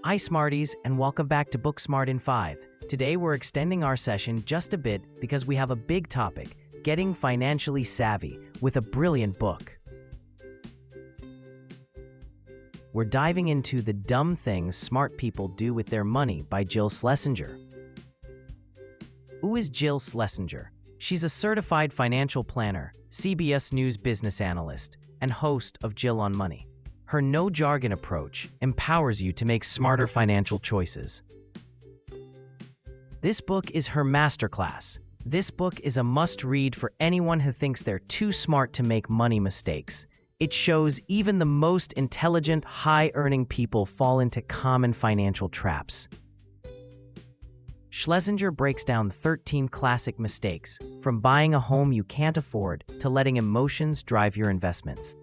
Hi Smarties, and welcome back to Book Smart in 5. Today we're extending our session just a bit because we have a big topic, getting financially savvy, with a brilliant book. We're diving into The Dumb Things Smart People Do with Their Money by Jill Schlesinger. Who is Jill Schlesinger? She's a certified financial planner, CBS News business analyst, and host of Jill on Money. Her no-jargon approach empowers you to make smarter financial choices. This book is her masterclass. This book is a must-read for anyone who thinks they're too smart to make money mistakes. It shows even the most intelligent, high-earning people fall into common financial traps. Schlesinger breaks down 13 classic mistakes, from buying a home you can't afford to letting emotions drive your investments.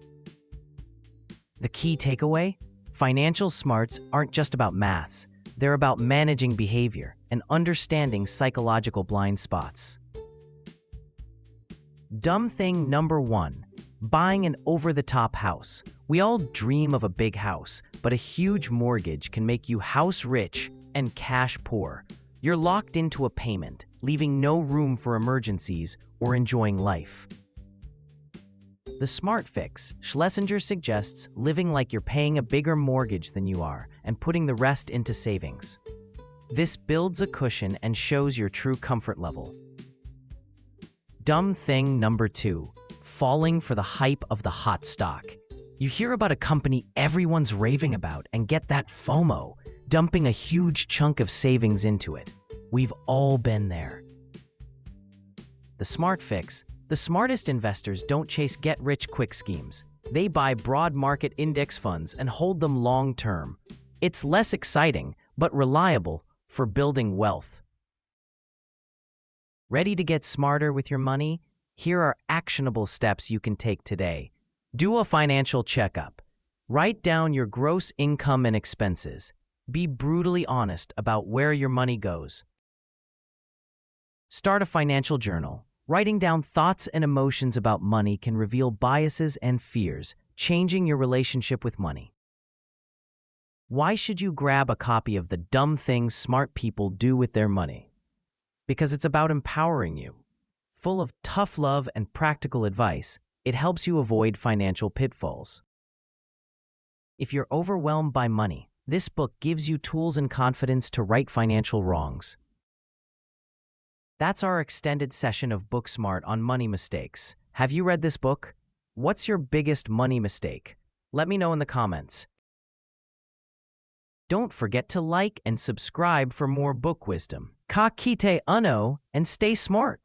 The key takeaway? Financial smarts aren't just about maths. They're about managing behavior and understanding psychological blind spots. Dumb thing number 1. Buying an over-the-top house. We all dream of a big house, but a huge mortgage can make you house rich and cash poor. You're locked into a payment, leaving no room for emergencies or enjoying life. The smart fix, Schlesinger suggests living like you're paying a bigger mortgage than you are and putting the rest into savings. This builds a cushion and shows your true comfort level. Dumb thing number 2, falling for the hype of the hot stock. You hear about a company everyone's raving about and get that FOMO, dumping a huge chunk of savings into it. We've all been there. The smart fix. The smartest investors don't chase get-rich-quick schemes. They buy broad market index funds and hold them long-term. It's less exciting, but reliable for building wealth. Ready to get smarter with your money? Here are actionable steps you can take today. Do a financial checkup. Write down your gross income and expenses. Be brutally honest about where your money goes. Start a financial journal. Writing down thoughts and emotions about money can reveal biases and fears, changing your relationship with money. Why should you grab a copy of The Dumb Things Smart People Do with Their Money? Because it's about empowering you. Full of tough love and practical advice, it helps you avoid financial pitfalls. If you're overwhelmed by money, this book gives you tools and confidence to right financial wrongs. That's our extended session of Book Smart on money mistakes. Have you read this book? What's your biggest money mistake? Let me know in the comments. Don't forget to like and subscribe for more book wisdom. Ka kite uno and stay smart.